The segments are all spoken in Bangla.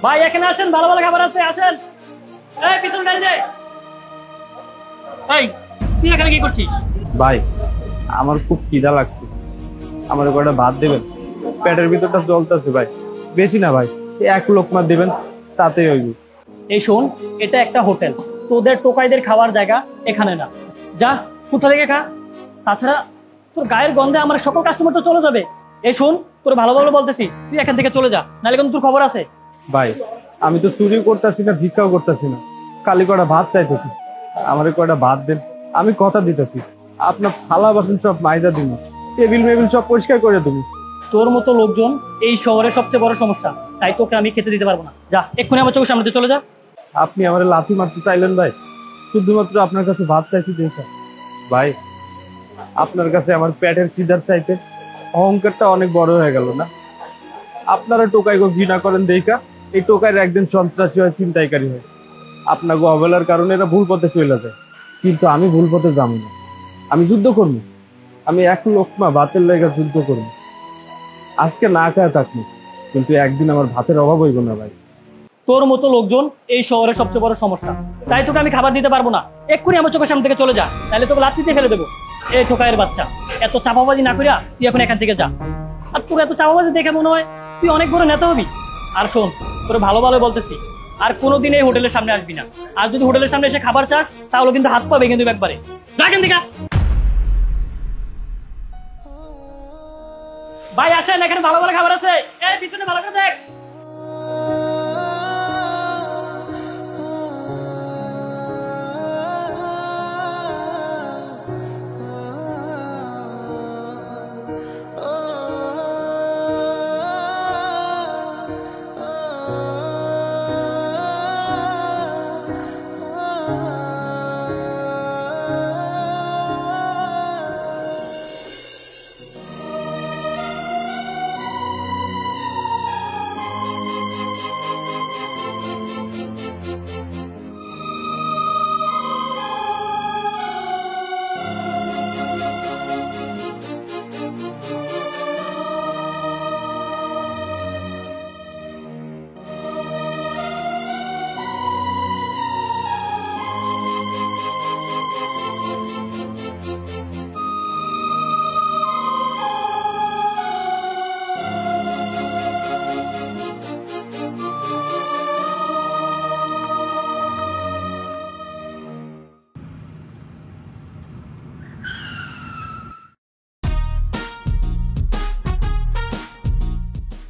ভাই এখানে আসেন, ভালো ভালো খাবার আছে, আসেন। এই পিছন গাড়ি দে। এই তুই এখানে কি করছিস? ভাই আমার খুব খিদা লাগছে, আমার কয়টা ভাত দেবেন, পেটের ভিতরটা জ্বলতেছে ভাই। বেশি না ভাই, এক লোকমা দেবেন তাতেই হইব। এই শোন, এটা একটা হোটেল, তোদের টোকাইদের খাওয়ার জায়গা এখানে না। যা কোথা থেকে খা। তাছাড়া তোর গায়ের গন্ধে আমার সকল কাস্টমার তো চলে যাবে। এই শোন, তোর ভালো ভালো বলতেছি, তুই এখান থেকে চলে যা, নাহলে কিন্তু তোর খবর আছে। ভাই আমি তো চুরিও করতেছি না, ভিক্ষাও করতেছি না, খালি কয়টা ভাত চাইতেছি, আমার কয়টা ভাত দেন। আমি কথা দিতেছি, আপনার থালা বাসন সব মাইজা দিন, টেবিল মেবিল সব পরিষ্কার করে দিবি। তোর মতো লোকজন এই শহরের সবচেয়ে বড় সমস্যা, তাই তোকে আমি খেতে দিতে পারবো না। যা এক্ষুনি আমার চোখের সামনে দিয়ে চলে যা। আপনি আমার লাথি মারতে চাইলেন ভাই, শুধুমাত্র আপনার কাছে ভাত চাইছি দেখা। ভাই আপনার কাছে আমার পেটের খিদার চাইতে অহংকারটা অনেক বড় হয়ে গেল না? আপনারা টোকাইকে ঘৃণা করেন দেখা এই টোকাইয়ের একদিন সন্ত্রাসী হয়, ছিনতাইকারী হয়। আপনাকে অবহেলার কারণে এরা ভুল পথে চলে যায়, কিন্তু আমি ভুল পথে যাবো না। আমি যুদ্ধ করবো, আমি এক লোকমা ভাতের লেগে যুদ্ধ করবো। আজকে না খায় থাকবো, কিন্তু একদিন আমার ভাতের অভাব হইব না ভাই। তোর মতো লোকজন এই শহরের সবচেয়ে বড় সমস্যা, তাই তোকে আমি খাবার দিতে পারবো না। এক্ষুনি আমার চোখের সামনে থেকে চলে যা, তাহলে তোকে লাথিতে ফেলে দেবো। এই টোকাইয়ের বাচ্চা, এত চাপাবাজি না করিয়া তুই এখন এখান থেকে যা। আর তোর এত চাপাবাজি দেখে মনে হয় তুই অনেক বড় নেতা হবি। আর শোন, তোর ভালো ভালো বলতেছি, আর কোনোদিন এই হোটেলের সামনে আসবি না। আর যদি হোটেলের সামনে এসে খাবার চাস, তাহলে কিন্তু হাত পাবে কিন্তু একবারে। যা এখান থেকে। ভাই আসেন, এখানে ভালো ভালো খাবার আছে। এই পিছনে ভালো করে দেখ।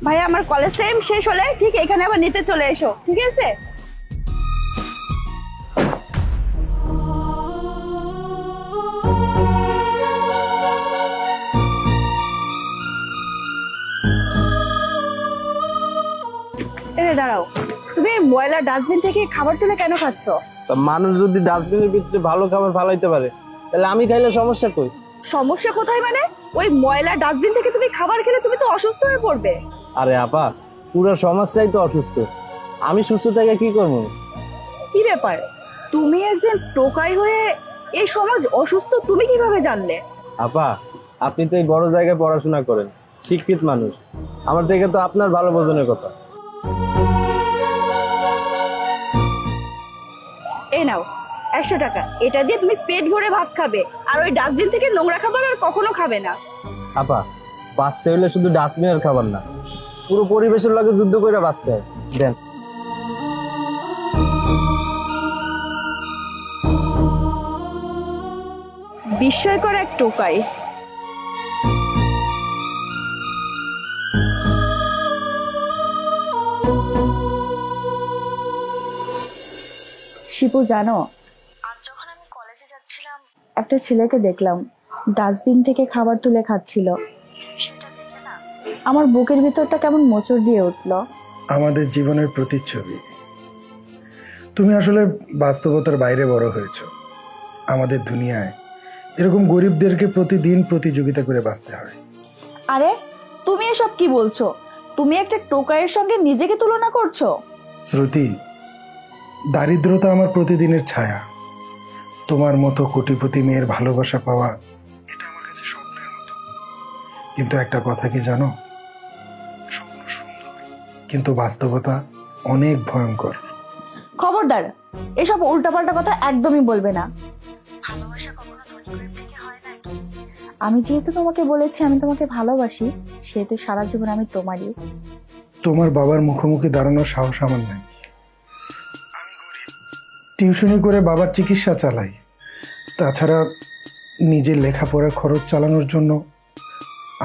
ভাইয়া আমার কলেজ টাইম শেষ হলে ঠিক এখানে আবার নিতে চলে এসো, ঠিক আছে? দাঁড়াও, তুমি ময়লা ডাস্টবিন থেকে খাবার তুলে কেন খাচ্ছ? মানুষ যদি ডাস্টবিনের ভিতরে ভালো খাবার ফালাইতে পারে, তাহলে আমি খাইলে সমস্যা কই? সমস্যা কোথায় মানে? ওই ময়লা ডাস্টবিন থেকে তুমি খাবার খেলে তুমি তো অসুস্থ হয়ে পড়বে। আরে আপা, পুরো সমাজটাই তো অসুস্থ, আমি সুস্থ থেকে কি করবো? কি ব্যাপার, তুমি একজন টোকাই হয়ে এই সমাজ অসুস্থ তুমি কিভাবে জানলে? আপা, আপনি তো এই বড় জায়গায় পড়াশোনা করেন, শিক্ষিত মানুষ, আমার দেখে তো আপনার ভালো বোঝনের কথা। এই নাও 100 টাকা, এটা দিয়ে তুমি পেট ভরে ভাত খাবে, আর ওই ডাস্টবিন থেকে নোংরা খাবার আর কখনো খাবে না। আপা, বাঁচতে হলে শুধু ডাস্টবিনের খাবার না, পুরো পরিবেশের লগে যুদ্ধ করে বাঁচতে হয়। দেন। বিস্ময়কর এক টোকাই। শিপু জানো, আজ যখন আমি কলেজে যাচ্ছিলাম একটা ছেলেকে দেখলাম ডাস্টবিন থেকে খাবার তুলে খাচ্ছিল। সেটা দেখে না আমার বুকের ভিতরটা কেমন মোচড় দিয়ে উঠলো। আমাদের জীবনের প্রতিচ্ছবি। তুমি আসলে বাস্তবতার বাইরে বড় হয়েছো। আমাদের দুনিয়ায় এরকম গরিবদেরকে প্রতিদিন প্রতিযোগিতা করে বাঁচতে হয়। আরে তুমি এসব কি বলছো? তুমি একটা টোকাইয়ের সঙ্গে নিজেকে তুলনা করছো। শ্রুতি, দারিদ্রতা আমার প্রতিদিনের ছায়া। তোমার মতো কোটিপতি মেয়ের ভালোবাসা পাওয়া এটা আমার কাছে স্বপ্নের মতো। কিন্তু একটা কথা কি জানো, স্বপ্ন সুন্দর, কিন্তু বাস্তবতা অনেক ভয়ঙ্কর। খবরদার, এসব উল্টাপাল্টা কথা একদমই বলবে না। ভালোবাসা কখনো ধনী গরিব থেকে হয় নাকি? আমি যেহেতু তোমাকে বলেছি আমি তোমাকে ভালোবাসি, সেহেতু সারা জীবন আমি তোমারই। তোমার বাবার মুখোমুখি দাঁড়ানোর সাহস আমার নাই। আমি গরিব, টিউশনি করে বাবার চিকিৎসা চালাই। তাছাড়া নিজের লেখাপড়ার খরচ চালানোর জন্য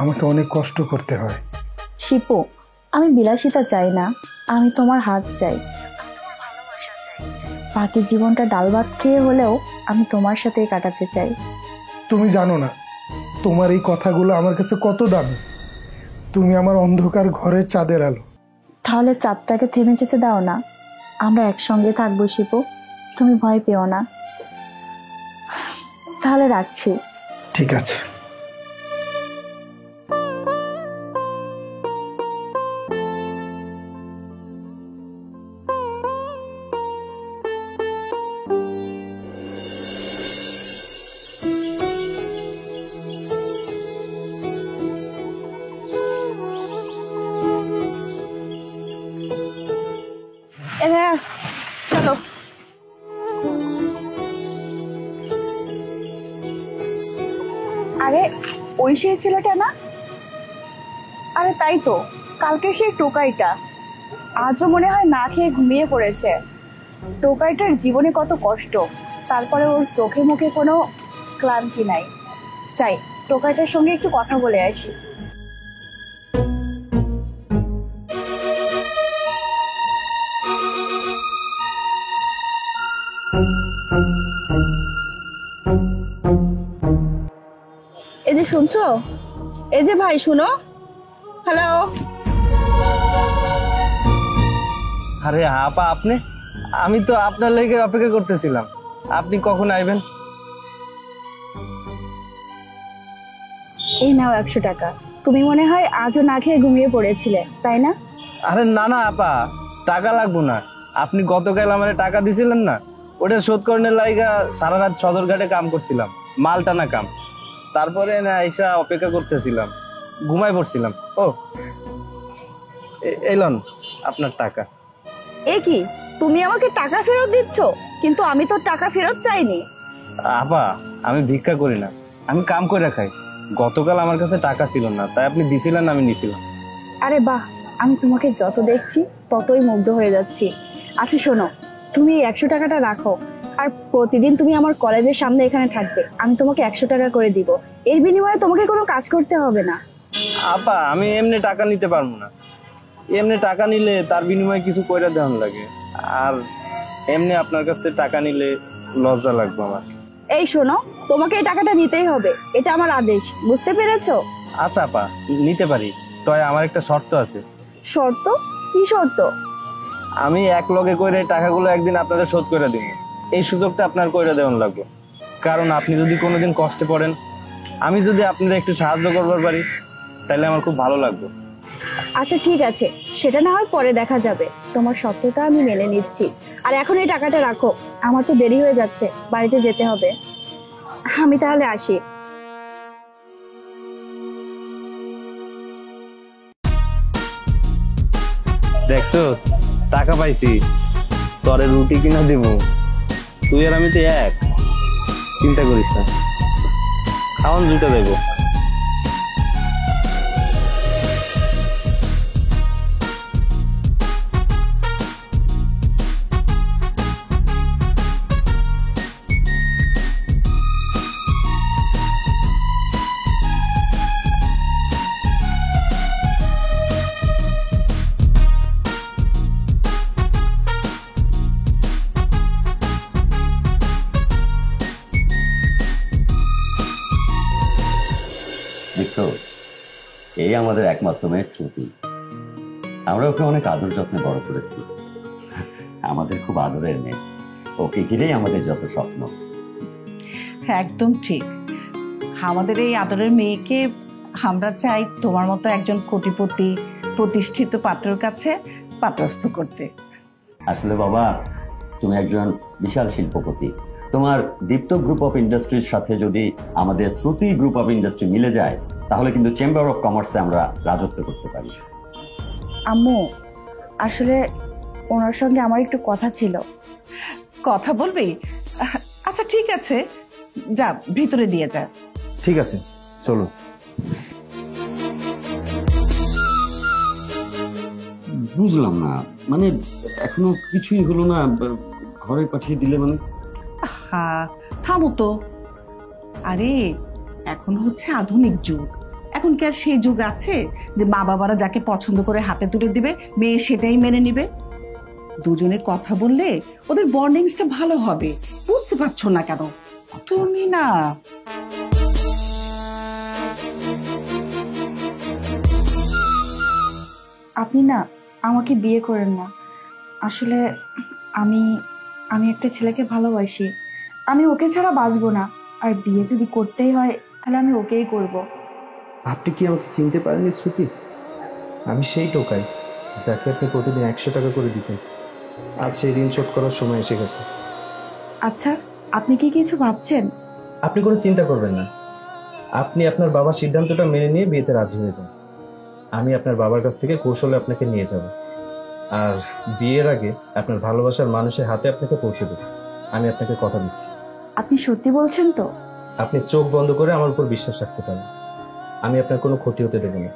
আমাকে অনেক কষ্ট করতে হয়। শিপু, আমি বিলাসিতা চাই না, আমি তোমার হাত চাই, আমি তোমার ভালোবাসা চাই। বাকি জীবনটা ডাল ভাত খেয়ে হলেও আমি তোমার সাথেই কাটাতে চাই। তুমি জানো না তোমার এই কথাগুলো আমার কাছে কত দামি। তুমি আমার অন্ধকার ঘরের চাঁদের আলো। তাহলে চাঁদটাকে থেমে যেতে দাও না, আমরা একসঙ্গে থাকবো শিপু, তুমি ভয় পেও না। তাহলে রাখছি। ঠিক আছে। চলো। আরে ওই সেই ছেলেটা না? আরে তাই তো, কালকে সেই টোকাইটা আজও মনে হয় না খেয়ে ঘুমিয়ে পড়েছে। টোকাইটার জীবনে কত কষ্ট, তারপরে ওর চোখে মুখে কোনো ক্লান্তি নাই। চাই টোকাইটার সঙ্গে একটু কথা বলে আসি। এই যে শুনছো, এই যে ভাই শুনো, হ্যালো। আরে আপা, আপনি? আমি তো আপনার লেগে অপেক্ষা করতেছিলাম, আপনি কখন আইবেন? এই নাও 100 টাকা। তুমি মনে হয় আজও না খেয়ে ঘুমিয়ে পড়েছিলে, তাই না? আরে না না আপা, টাকা লাগবো না। আপনি গতকাল আমারে টাকা দিছিলেন না, ওটা শোধ করার লাইগা সারা রাত সদরঘাটে কাম করছিলাম, মাল টানা কাম। তারপরে না এসা অপেক্ষা করতেছিলাম, ঘুমাই পড়ছিলাম। ও এলন আপনার টাকা। এ কি, তুমি আমাকে টাকা ফেরত দিচ্ছ? কিন্তু আমি তো টাকা ফেরত চাইনি। আপা, আমি ভিক্ষা করি না, আমি কাম করে খাই। গতকাল আমার কাছে টাকা ছিল না, তাই আপনি দিছিলেন, আমি নিছিলাম। আরে বাহ, আমি তোমাকে যত দেখছি ততই মুগ্ধ হয়ে যাচ্ছি। আচ্ছা শোনো, তুমি এই 100 টাকাটা রাখো, আর প্রতিদিন তুমি আমার কলেজের সামনে এখানে থাকবে। আমি তোমাকে 100 টাকা করে দিব, এর বিনিময়ে তোমাকে কোনো কাজ করতে হবে না। আপা, আমি এমনি টাকা নিতে পারবো না। এমনি টাকা নিলে তার বিনিময়ে কিছু কইরা দেওয়ান লাগে, আর এমনি আপনার কাছ থেকে টাকা নিলে লজ্জা লাগবে আমার। এই শোনো, তোমাকে এই টাকাটা নিতেই হবে, এটা আমার আদেশ, বুঝতে পেরেছো? আচ্ছা আপা, নিতে পারি, তবে আমার একটা শর্ত আছে। শর্ত? কি শর্ত? আমি এক লগে কইরে টাকাগুলো একদিন আপনাদের শোধ করে দিব, এই সুযোগটা আপনার কইরা দেওয়ান লাগবে। কারণ আপনি যদি কোনোদিন কষ্টে পড়েন, আমি যদি আপনাদের একটু সাহায্য করবার পারি, তাহলে আমার খুব ভালো লাগবে। আচ্ছা ঠিক আছে, সেটা না হয় পরে দেখা যাবে, তোমার শর্তটা আমি মেনে নিচ্ছি। আর এখন এই টাকাটা রাখো, আমার তো দেরি হয়ে যাচ্ছে, বাড়িতে যেতে হবে। আমি তাহলে আসি। দেখছো, টাকা পাইছি, তরে রুটি কিনা দিব। তুই আর আমি তো এক, চিন্তা করিস না, খাওয়ান দুটো দেবো। দেখছো, এই আমাদের একমাত্র মেয়ে শ্রুতি। আমরা ওকে অনেক আদর যত্নে বড় করেছি, আমাদের খুব আদরের মেয়ে। ওকে ঘিরেই আমাদের যত স্বপ্ন। একদম ঠিক, আমাদের এই আদরের মেয়েকে আমরা চাই তোমার মতো একজন কোটিপতি প্রতিষ্ঠিত পাত্রের কাছে পাত্রস্থ করতে। আসলে বাবা, তুমি একজন বিশাল শিল্পপতি। তোমার দীপ্ত গ্রুপ অফ ইন্ডাস্ট্রির সাথে যদি আমাদের শ্রুতি গ্রুপ অফ ইন্ডাস্ট্রি মিলে যায়, তাহলে কিন্তু চেম্বার অফ কমার্সে আমরা রাজত্ব করতে পারি। আম্মু, আসলে ওনার সঙ্গে আমার একটু কথা ছিল। কথা বলবি? আচ্ছা ঠিক আছে, যা ভিতরে দিয়ে যা। ঠিক আছে, চলুন। বুঝলাম না, মানে এখনো কিছুই হলো না, ঘরে পাঠিয়ে দিলে মানে? হ্যাঁ, থামো তো। আরে এখন হচ্ছে আধুনিক যুগ, এখন কি আর সেই যুগ আছে যে মা বাবারা যাকে পছন্দ করে হাতে তুলে দিবে, মেয়ে সেটাই মেনে নিবে? দুজনে কথা বললে ওদের বন্ডিংসটা ভালো হবে, বুঝতে পারছো না কেন তুমি? না আপনি না আমাকে বিয়ে করেন না। আসলে আমি আমি একটা ছেলেকে ভালোবাসি, আমি ওকে ছাড়া বাঁচবো না। আর বিয়ে যদি করতেই হয় তাহলে আমি ওকেই করব। আপনি কি আমাকে চিনতে পারেননি শ্রুতি? আমি সেই টোকাই যাকে আপনি প্রতিদিন 100 টাকা করে দিতেন। আজ সেই ঋণ শোধ করার সময় এসে গেছে। আচ্ছা, আপনি কি কিছু ভাবছেন? আপনি কোনো চিন্তা করবেন না, আপনি আপনার বাবার সিদ্ধান্তটা মেনে নিয়ে বিয়েতে রাজি হয়ে যান। আমি আপনার বাবার কাছ থেকে কৌশলে আপনাকে নিয়ে যাব, আর বিয়ের আগে আপনার ভালোবাসার মানুষের হাতে আপনাকে পৌঁছে দেব। আমি আপনাকে কথা দিচ্ছি। আপনি সত্যি বলছেন তো? আপনি চোখ বন্ধ করে আমার উপর বিশ্বাস রাখতে পারেন। আমি আপনার কোনো ক্ষতি হতে দেব না।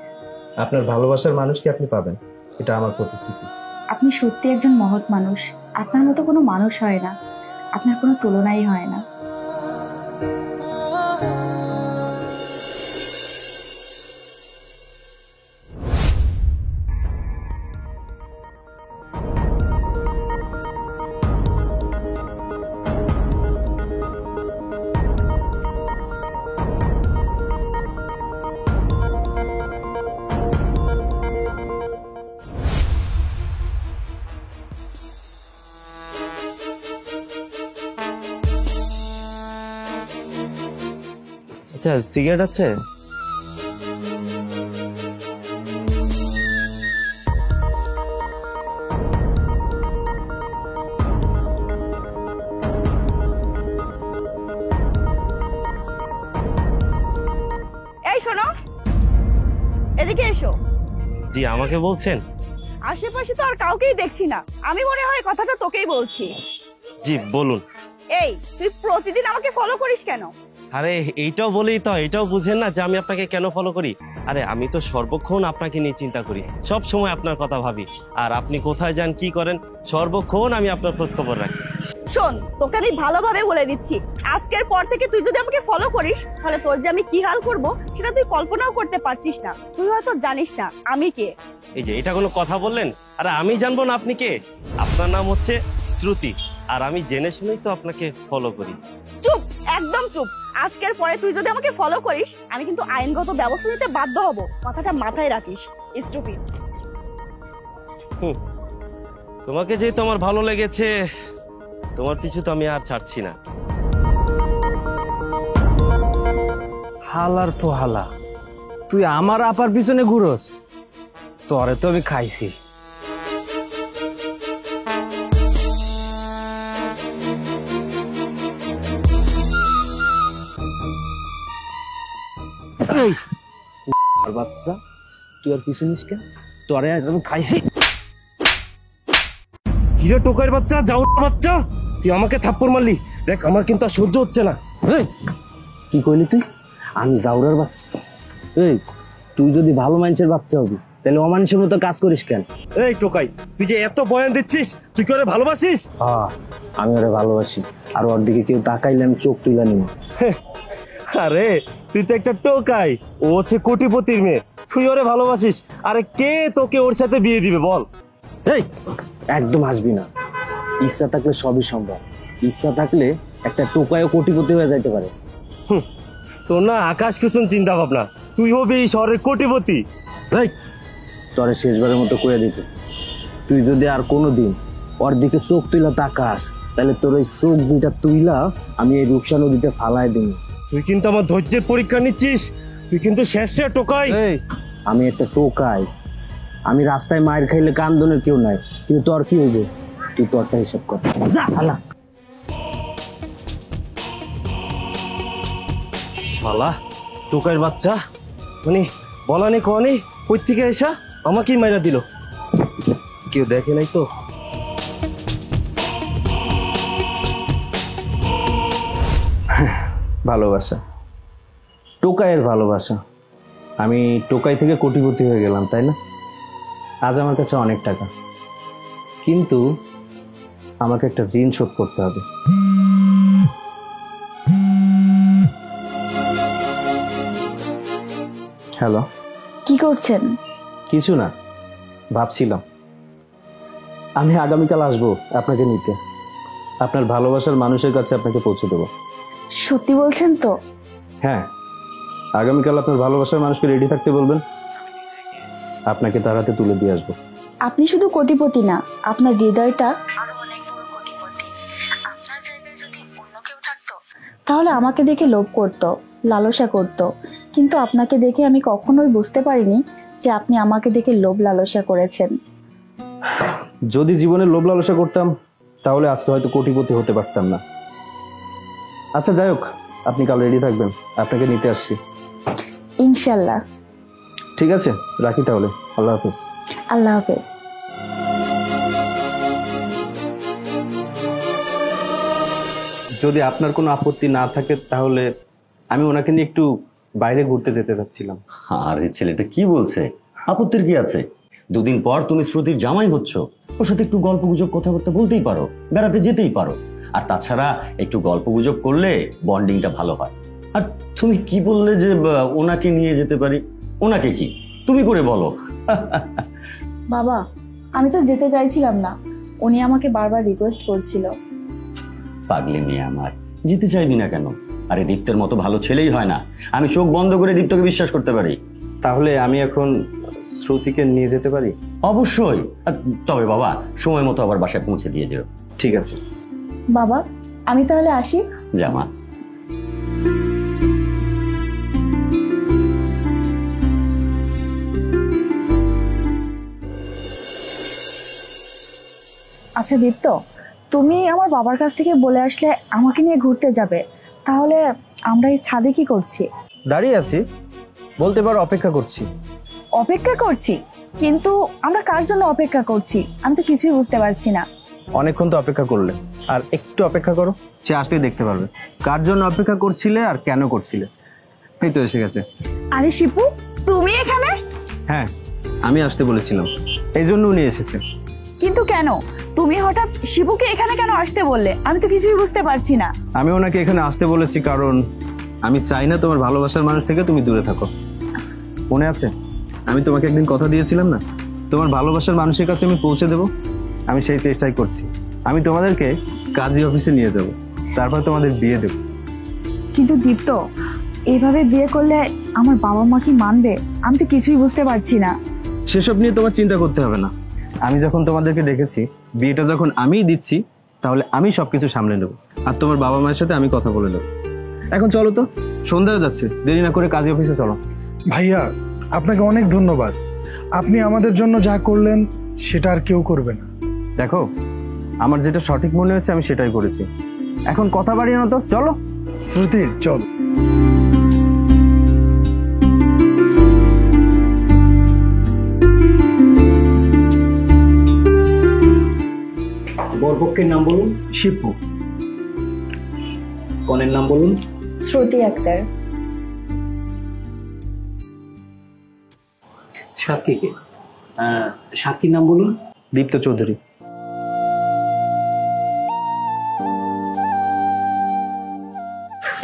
আপনার ভালোবাসার মানুষকে আপনি পাবেন, এটা আমার প্রতিশ্রুতি। আপনি সত্যি একজন মহৎ মানুষ। আপনার মতো কোনো মানুষ হয় না, আপনার কোনো তুলনাই হয় না। আচ্ছা, সিগারেট আছে? এই শোনো, এদিকে এসো। জি, আমাকে বলছেন? আশেপাশে তো আর কাউকেই দেখছি না, আমি মনে হয় কথাটা তোকেই বলছি। জি বলুন। এই, তুই প্রতিদিন আমাকে ফলো করিস কেন? আরে এইটাও বলেই তো, এটাও বুঝেন না যে আমি আপনাকে কেন ফলো করি? আরে আমি তো সর্বক্ষণ আপনাকে নিয়ে চিন্তা করি, সব সময় আপনার কথা ভাবি। আর আপনি কোথায় যান, কি করেন, সর্বক্ষণ আমি আপনার খোঁজ খবর রাখি। শোন, তোকে আমি ভালোভাবে বলে দিচ্ছি, আজকের পর থেকে তুই যদি আমাকে ফলো করিস তাহলে তোর যে আমি কি হাল করব সেটা তুই কল্পনাও করতে পারছিস না। তুই হয়তো জানিস না আমি কে। এই যে এটা কোনো কথা বললেন? আরে আমি জানবো না আপনি কে? আপনার নাম হচ্ছে শ্রুতি, আর আমি জেনে শুনেই তো আপনাকে ফলো করি। চুপ, একদম চুপ। আজকের পরে তুই যদি আমাকে ফলো করিস আমি কিন্তু আইনগত ব্যবস্থা নিতে বাধ্য হব, কথাটা মাথায় রাখিস। স্টুপিড। তোমাকে যেহেতু আমার ভালো লেগেছে, তোমার পিছু তো আমি আর ছাড়ছি না। হালার তো হালা, তুই আমার আপার পিছনে ঘুরোস? তোরে তো আমি খাইছি। বাচ্চা, তুই আর পিছু নিস কেন? তোরে আজ আমি খাইছি। হিরে টোকার বাচ্চা, যাও বাচ্চা, তুই আমাকে থাপ্পড় মারলি, দেখ আমার কিন্তু আর সহ্য হচ্ছে না। কি কইলি তুই? আমি জাউরার বাচ্চা? এই, তুই যদি ভালো মানুষের বাচ্চা হবি তাহলে অমানুষের মতো কাজ করিস কেন? এই টোকাই, তুই যে এত বয়ান দিচ্ছিস, তুই কি ওরে ভালোবাসিস? হ্যাঁ, আমি ওরে ভালোবাসি, আর ওর দিকে কেউ তাকাইলে আমি চোখ তুলে নিব। আরে তুই তো একটা টোকাই, ও হচ্ছে কোটিপতির মেয়ে, তুই ওরে ভালোবাসিস? আরে কে তোকে ওর সাথে বিয়ে দিবে বল? এই, একদম আসবি না। ইচ্ছা থাকলে সবই সম্ভব, ইচ্ছা থাকলে একটা টোকায়ও কোটিপতি হয়ে যাইতে পারে। তোর না আকাশ কুসুম চিন্তা ভাবনা, তুই হবি এই শহরের কোটিপতি। এই, তোরে শেষবারের মতো কইয়া দিতেছি, তুই যদি আর কোনোদিন ওর দিকে চোখ তুইলা তাকাস তাহলে তোর ওই চোখ দুইটা তুইলা আমি এই রূপসা নদীতে ফালাই দিই। তুই কিন্তু আমার ধৈর্যের পরীক্ষা নিচ্ছিস, তুই কিন্তু শেষে টোকাই। আমি একটা টোকাই, আমি রাস্তায় মায়ের খাইলে কান্দনের কেউ নাই, কিন্তু তোর কি হইবে? তুই তোরটা হিসাব কর। যা হালা। শালা টোকাইয়ের বাচ্চা, মানে বলা নেই কওয়া নেই, কই থেকে এসা আমাকেই মাইরা দিল। কেউ দেখে নাই তো? ভালোবাসা, টোকাইয়ের ভালোবাসা। আমি টোকাই থেকে কোটিপতি হয়ে গেলাম, তাই না? আজ আমার কাছে অনেক টাকা, কিন্তু আমাকে একটা ঋণ শোধ করতে হবে। হ্যালো, কি করছেন? কিছু না, ভাবছিলাম আমি আগামীকাল আসবো আপনাকে নিতে, আপনার ভালোবাসার মানুষের কাছে আপনাকে পৌঁছে দেবো। সত্যি বলছেন তো? হ্যাঁ, আগামীকাল আপনার ভালোবাসার মানুষকে রেডি থাকতে বলবেন, আপনাকে তার হাতে তুলে দিয়ে আসবো। আপনি শুধু কোটিপতি না, আপনার হৃদয়টা আরো অনেক বড় কোটিপতি। আপনার জায়গায় যদি অন্য কেউ থাকতো তাহলে আমাকে দেখে লোভ করত, লালসা করত, কিন্তু আপনাকে দেখে আমি কখনোই বুঝতে পারিনি যে আপনি আমাকে দেখে লোভ লালসা করেছেন। যদি জীবনে লোভ লালসা করতাম তাহলে আজকে হয়তো কোটিপতি হতে পারতাম না। আচ্ছা যাই হোক, আপনি কাল রেডি থাকবেন, আপনাকে নিতে আসছি। ইনশাল্লাহ। ঠিক আছে, রাখি তাহলে। আল্লাহ হাফেজ। আল্লাহ হাফেজ। যদি আপনার কোনো আপত্তি না থাকে তাহলে আমি ওনাকে নিয়ে একটু বাইরে ঘুরতে যেতে চাচ্ছিলাম। আরে ছেলেটা কি বলছে, আপত্তির কি আছে? দুদিন পর তুমি শ্রুতির জামাই হচ্ছ, ওর সাথে একটু গল্প গুজব কথাবার্তা বলতেই পারো, বেড়াতে যেতেই পারো। আর তাছাড়া একটু গল্প গুজব করলে বন্ডিংটা ভালো হয়। আর তুমি কি বললে যে ওনাকে নিয়ে যেতে পারি? ওনাকে কি তুমি করে বলো। বাবা, আমি তো যেতে চাইছিলাম না, উনি আমাকে বারবার রিকোয়েস্ট করছিল। পাগলি মেয়ে আমার, যেতে চাইবি না কেন? আরে দীপ্তের মতো ভালো ছেলেই হয় না। আমি চোখ বন্ধ করে দীপ্তকে বিশ্বাস করতে পারি। তাহলে আমি এখন শ্রুতিকে নিয়ে যেতে পারি? অবশ্যই। তবে বাবা, সময় মতো আবার বাসায় পৌঁছে দিয়ে যেও। ঠিক আছে বাবা, আমি তাহলে আসি। জামা, আচ্ছা দীপ্ত, তুমি আমার বাবার কাছ থেকে বলে আসলে আমাকে নিয়ে ঘুরতে যাবে, তাহলে আমরা এই ছাদে কি করছি? দাঁড়িয়ে আছি, বলতে পারো অপেক্ষা করছি। অপেক্ষা করছি? কিন্তু আমরা কার জন্য অপেক্ষা করছি আমি তো কিছুই বুঝতে পারছি না। অনেকক্ষণ তো অপেক্ষা করলে, আর একটু অপেক্ষা করো, সে আসলেই দেখতে পারবে কার জন্য অপেক্ষা করছিলে আর কেন করছিলে। এই তো এসে গেছে। আরে শিপু, তুমি এখানে? হ্যাঁ, আমি আসতে বলেছিলাম, এই জন্য উনি এসেছে। কিন্তু কেন? তুমি হঠাৎ শিপুকে এখানে কেন আসতে বললে? আমি তো কিছুই বুঝতে পারছি না। আমি ওনাকে এখানে আসতে বলেছি কারণ আমি চাই না তোমার ভালোবাসার মানুষ থেকে তুমি দূরে থাকো। মনে আছে আমি তোমাকে একদিন কথা দিয়েছিলাম না, তোমার ভালোবাসার মানুষের কাছে আমি পৌঁছে দেবো? আমি সেই চেষ্টাই করছি। আমি তোমাদেরকে কাজী অফিসে নিয়ে যাব, তারপর তোমাদের বিয়ে দেব। কিন্তু দীপ্ত, এইভাবে বিয়ে করলে আমার বাবা মা কি মানবে? আমি তো কিছুই বুঝতে পারছি না। সেসব নিয়ে তোমার চিন্তা করতে হবে না। আমি যখন তোমাদেরকে ডেকেছি, বিয়েটা যখন আমিই দিচ্ছি, তাহলে আমি সবকিছু সামলে নেব, আর তোমার বাবা মায়ের সাথে আমি কথা বলে নেবো। এখন চলো তো, সন্ধ্যা হয়ে যাচ্ছে, দেরি না করে কাজী অফিসে চলো। ভাইয়া, আপনাকে অনেক ধন্যবাদ। আপনি আমাদের জন্য যা করলেন সেটা আর কেউ করবে না। দেখো, আমার যেটা সঠিক মনে হয়েছে আমি সেটাই করেছি। এখন কথা বাড়িয়ে না তো, চলো। শ্রুতি, চল। বরপক্ষের নাম বলুন। শিপু। কনের নাম বলুন। শ্রুতি আক্তার। সাক্ষীকে? সাক্ষীর নাম বলুন। দীপ্ত চৌধুরী।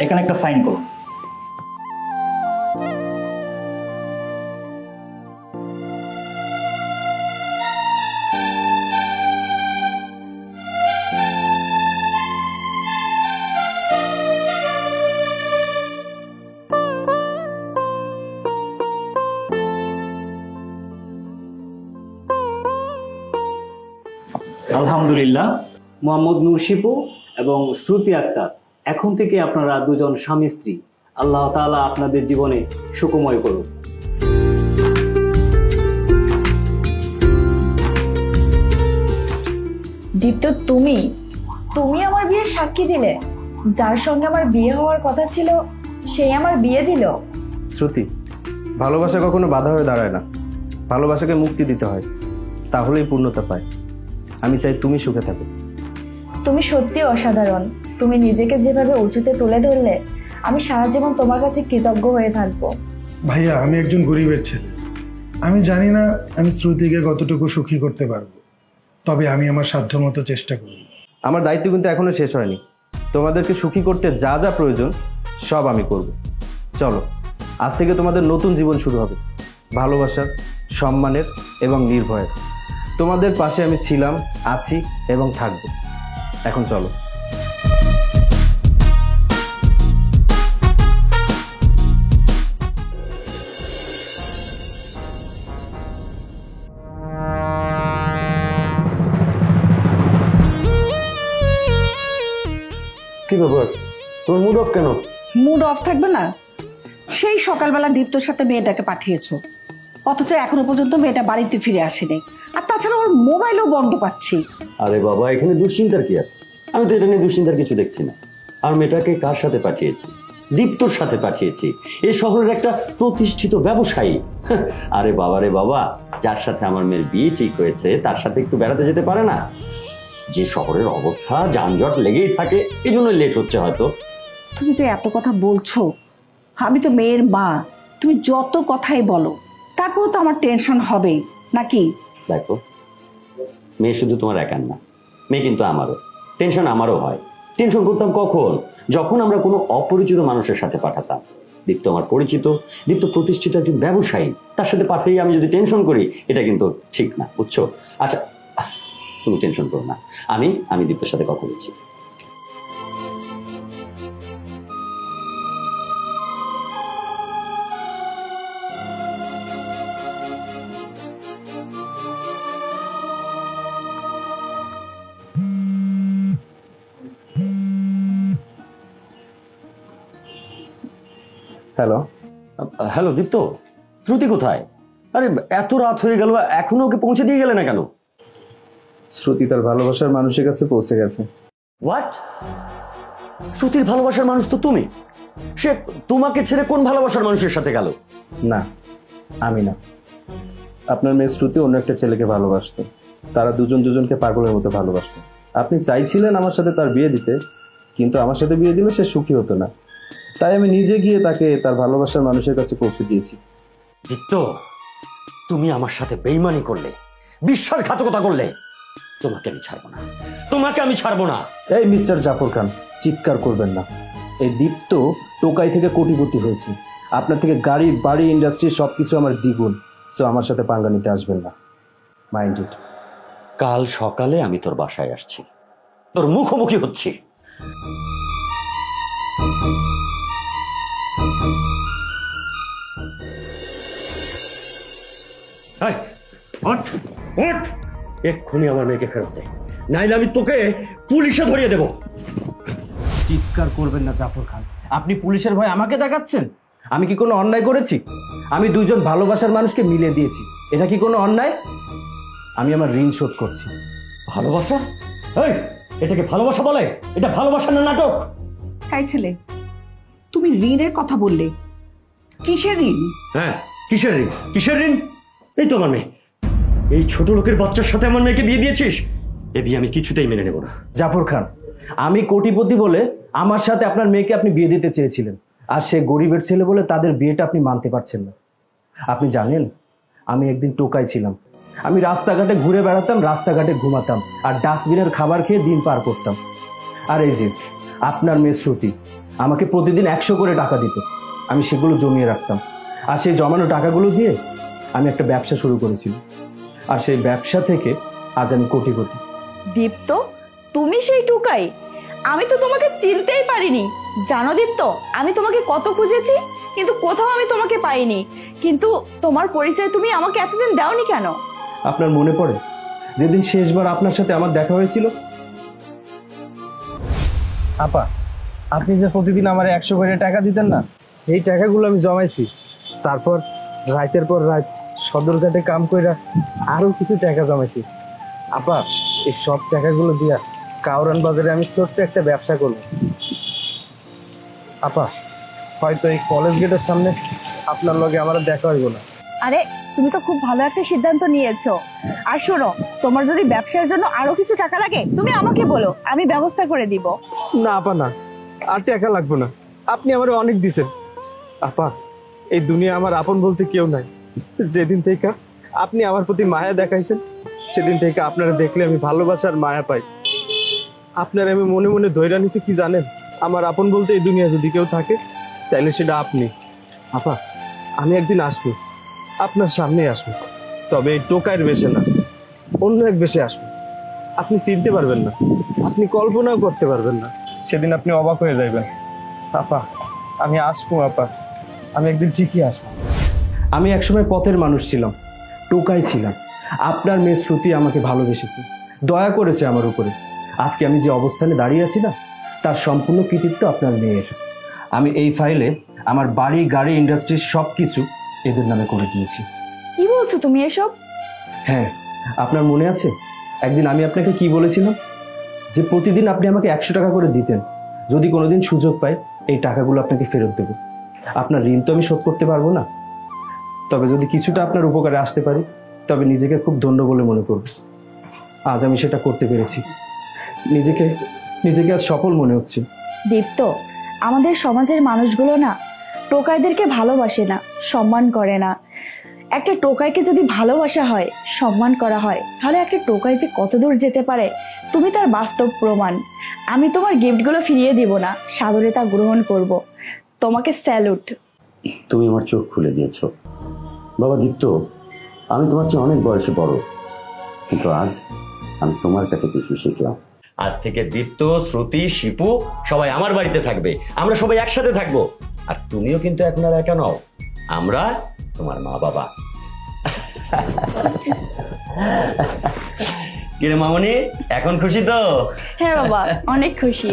এখানে একটা সাইন করুন। আলহামদুলিল্লাহ, মোহাম্মদ নূর শিপু এবং শ্রুতি আক্তার এখন থেকে আপনারা দুজন স্বামী স্ত্রী। আল্লাহ তাআলা আপনাদের জীবনে সুখময় করুন। দীপ্ত, তুমি আমার বিয়ের সাক্ষী দিলে? যার সঙ্গে আমার বিয়ে হওয়ার কথা ছিল সেই আমার বিয়ে দিল? শ্রুতি, ভালোবাসা কখনো বাধা হয়ে দাঁড়ায় না, ভালোবাসাকে মুক্তি দিতে হয়, তাহলেই পূর্ণতা পায়। আমি চাই তুমি সুখে থাকো। তুমি সত্যি অসাধারণ। তুমি নিজেকে যেভাবে উঁচুতে তুলে ধরলে আমি সারা জীবন তোমার কাছে কৃতজ্ঞ হয়ে থাকবো। ভাইয়া, আমি একজন গরিবের ছেলে। আমি জানি না আমি শ্রুতিকে কতটুকু সুখী করতে পারবো, তবে আমি আমার সাধ্যমতো চেষ্টা করব। আমার দায়িত্ব কিন্তু এখনো শেষ হয়নি। তোমাদেরকে সুখী করতে যা যা প্রয়োজন সব আমি করব। চলো, আজ থেকে তোমাদের নতুন জীবন শুরু হবে, ভালোবাসার, সম্মানের এবং নির্ভয়ের। তোমাদের পাশে আমি ছিলাম, আছি এবং থাকবো। এখন চলো। কি ব্যাপার, তোর মুড অফ কেন? মুড অফ থাকবে না? সেই সকালবেলা দীপ্তর সাথে মেয়েটাকে পাঠিয়েছো, অথচ এখনো পর্যন্ত মেয়েটা বাড়িতে ফিরে আসেনি। আর তাছাড়া ওর মোবাইলও বন্ধ পাচ্ছি। আরে বাবা, এখানে দুশ্চিন্তার কি আছে? আমি তো এটা নিয়ে দুশ্চিন্তার কিছু দেখছি না। আর মেয়েটাকে কার সাথে পাঠিয়েছি? দীপ্তর সাথে পাঠিয়েছি, এই শহরের একটা প্রতিষ্ঠিত ব্যবসায়ী। আরে বাবা রে বাবা, যার সাথে আমার মেয়ের বিয়ে ঠিক হয়েছে তার সাথে একটু বেড়াতে যেতে পারে না? যে শহরের অবস্থা, যানজট লেগেই থাকে, এই জন্য লেট হচ্ছে হয়তো। তুমি যে এত কথা বলছো, আমি তো মেয়ের মা, তুমি যত কথাই বলো তারপর তো আমার টেনশন হবেই নাকি? দেখো, মেয়ে শুধু তোমার একার না, মেয়ে কিন্তু আমারও। টেনশন আমারও হয়। টেনশন করতাম কখন? যখন আমরা কোনো অপরিচিত মানুষের সাথে পাঠাতাম। দীপ্ত আমার পরিচিত, দীপ্ত প্রতিষ্ঠিত একজন ব্যবসায়ী, তার সাথে পাঠিয়ে আমি যদি টেনশন করি, এটা কিন্তু ঠিক না, বুঝছো? আচ্ছা, তুমি টেনশন করো না, আমি দীপ্তর সাথে কথা বলছি। হ্যালো। হ্যালো দীপ্ত, শ্রুতি কোথায়? আরে এত রাত হয়ে গেল, এখনো ওকে পৌঁছে দিয়ে গেলে না কেন? শ্রুতি তার ভালোবাসার মানুষের কাছে পৌঁছে গেছে। হোয়াট? শ্রুতির ভালোবাসার মানুষ তো তুমি। সে তোমাকে ছেড়ে কোন ভালোবাসার মানুষের সাথে গেল? না, আমি না। আপনার মেয়ে শ্রুতি অন্য একটা ছেলেকে ভালোবাসতো। তারা দুজন দুজনকে পাগলের মতো ভালোবাসতো। আপনি চাইছিলেন আমার সাথে তার বিয়ে দিতে, কিন্তু আমার সাথে বিয়ে দিলে সে সুখী হতো না। তাই আমি নিজে গিয়ে তাকে তার ভালোবাসার মানুষের কাছে পৌঁছে দিয়েছি। দীপ্ত, তুমি আমার সাথে বেইমানি করলে, বিশ্বাসঘাতকতা করলে। তোমাকে আমি ছাড়বো না, তোমাকে আমি ছাড়বো না। এই মিস্টার জাফর খান, চিৎকার করবেন না। এই দীপ্ত টোকাই থেকে কোটিপতি হয়েছে। আপনার থেকে গাড়ি, বাড়ি, ইন্ডাস্ট্রি সবকিছু আমার দ্বিগুণ। সো আমার সাথে পাঙ্গা নিতে আসবেন না। Mind it. কাল সকালে আমি তোর বাসায় আসছি, তোর মুখোমুখি হচ্ছি। এক্ষুনি আমার মেয়েকে ফেরত দে, নাইলে আমি তোকে পুলিশে ধরিয়ে দেব। চিৎকার করবেন না জাফর খান। আপনি পুলিশের ভয় আমাকে দেখাচ্ছেন? আমি কি কোনো অন্যায় করেছি? আমি দুজন ভালোবাসার মানুষকে মিলিয়ে দিয়েছি, এটা কি কোনো অন্যায়? আমি আমার ঋণ শোধ করছি। ভালোবাসা? এই, এটাকে ভালোবাসা বলে? এটা ভালোবাসা না নাটক? তাই ছেলে, তুমি ঋণের কথা বললে, কিসের ঋণ? হ্যাঁ, কিসের ঋণ? কিসের ঋণ? এই তো আমার মেয়ে, এই ছোট লোকের বাচ্চার সাথে আমার মেয়েকে বিয়ে দিয়েছিস। এ বিয়ে আমি কিছুতেই মেনে নেব না। জাফর খান, আমি কোটিপতি বলে আমার সাথে আপনার মেয়েকে আপনি বিয়ে দিতে চেয়েছিলেন, আর সে গরিবের ছেলে বলে তাদের বিয়েটা আপনি মানতে পারছেন না। আপনি জানেন, আমি একদিন টোকাই ছিলাম। আমি রাস্তাঘাটে ঘুরে বেড়াতাম, রাস্তাঘাটে ঘুমাতাম, আর ডাস্টবিনের খাবার খেয়ে দিন পার করতাম। আর এই যে আপনার মেয়ে শ্রুতি আমাকে প্রতিদিন 100 করে টাকা দিত। আমি সেগুলো জমিয়ে রাখতাম, আর সেই জমানো টাকাগুলো দিয়ে আমি একটা ব্যবসা শুরু করেছিলাম, আর সেই ব্যবসা থেকে আজ আমি কোটিপতি। দীপ্ত, তুমি সেই টুকাই? আমি তো তোমাকে চিনতেই পারিনি। জানো দীপ্ত, আমি তোমাকে কত খুঁজেছি, কিন্তু কোথাও আমি তোমাকে পাইনি। কিন্তু তোমার পরিচয় তুমি আমাকে এতদিন দাওনি কেন? আপনার মনে পড়ে যেদিন শেষবার আপনার সাথে আমার দেখা হয়েছিল? আপা, আপনি যে প্রতিদিন আমার 100 করে টাকা দিতেন না, এই টাকাগুলো আমি জমাইছি। তারপর রাতের পর রাত সদরঘাটে কাম কইরা আরো কিছু টাকা জমাইছি। আপা, এই সব টাকাগুলো দিয়া কাউরান বাজারে আমি ছোট্ট একটা ব্যবসা করব। আপা, হয়তো এই কলেজ গেটের সামনে আপনার লগে আমার দেখা হইব না। আরে, তুমি তো খুব ভালো একটা সিদ্ধান্ত নিয়েছো। আর শোনো, তোমার যদি ব্যবসার জন্য আরো কিছু টাকা লাগে তুমি আমাকে বলো, আমি ব্যবস্থা করে দিব। না আপা, না, আর টাকা লাগবে না। আপনি আমার অনেক দিছেন আপা। এই দুনিয়া আমার আপন বলতে কেউ নাই। যেদিন থেকে আপনি আমার প্রতি মায়া দেখাইছেন, সেদিন থেকে আপনারা দেখলে আমি ভালোবাসার মায়া পাই। আপনার আমি মনে মনে ধৈর্য নিছি কি জানেন, আমার আপন বলতে এই দুনিয়া যদি কেউ থাকে তাইলে সেটা আপনি। আপা, আমি একদিন আসবো, আপনার সামনে আসবো, তবে এই টোকাইয়ের বেশে না, অন্য এক বেশে আসবো। আপনি চিনতে পারবেন না, আপনি কল্পনাও করতে পারবেন না। সেদিন আপনি অবাক হয়ে যাবেন। আপা, আমি আসবো আপা, আমি একদিন ঠিকই আসবো। আমি একসময় পথের মানুষ ছিলাম, টোকাই ছিলাম। আপনার মেয়ে শ্রুতি আমাকে ভালোবেসেছে, দয়া করেছে আমার উপরে। আজকে আমি যে অবস্থানে দাঁড়িয়ে আছি না, তার সম্পূর্ণ কৃতিত্ব আপনার মেয়ের। আমি এই ফাইলে আমার বাড়ি, গাড়ি, ইন্ডাস্ট্রির সব কিছু এদের নামে করে দিয়েছি। কি বলছো তুমি এসব? হ্যাঁ, আপনার মনে আছে একদিন আমি আপনাকে কি বলেছিলাম? যে প্রতিদিন আপনি আমাকে 100 টাকা করে দিতেন, যদি কোনোদিন সুযোগ পাই এই টাকাগুলো আপনাকে ফেরত দেব। আপনার ঋণ তো আমি শোধ করতে পারবো না, তবে যদি কিছুটা আপনার উপকারে আসতে পারি তবে নিজেকে খুব ধন্য বলে মনে করব। আজ আমি সেটা করতে পেরেছি, নিজেকে আজ সফল মনে হচ্ছে। দীপ্ত, আমাদের সমাজের মানুষগুলো না টোকাইদেরকে ভালোবাসে না, সম্মান করে না। একটা টোকাইকে যদি ভালোবাসা হয়, সম্মান করা হয়, তাহলে একটা টোকাই যে কত দূর যেতে পারে তুমি তার বাস্তব প্রমাণ। আমি তোমার গিফটগুলো ফিরিয়ে দিব না, সাদরে তা গ্রহণ করব। তোমাকে স্যালুট। তুমি আমার চোখ খুলে দিয়েছো বাবা দীপ্ত। আমি তোমার চেয়ে অনেক বয়সে বড়, কিন্তু আজ আমি তোমার কাছে কিছু শিখলাম। আজ থেকে দীপ্ত, শ্রুতি, শিপু সবাই আমার বাড়িতে থাকবে, আমরা সবাই একসাথে থাকবো। আর তুমিও কিন্তু এখন আর একা নও, আমরা তোমার মা বাবা। কিরে মামনি, এখন খুশি তো? হ্যাঁ বাবা, অনেক খুশি।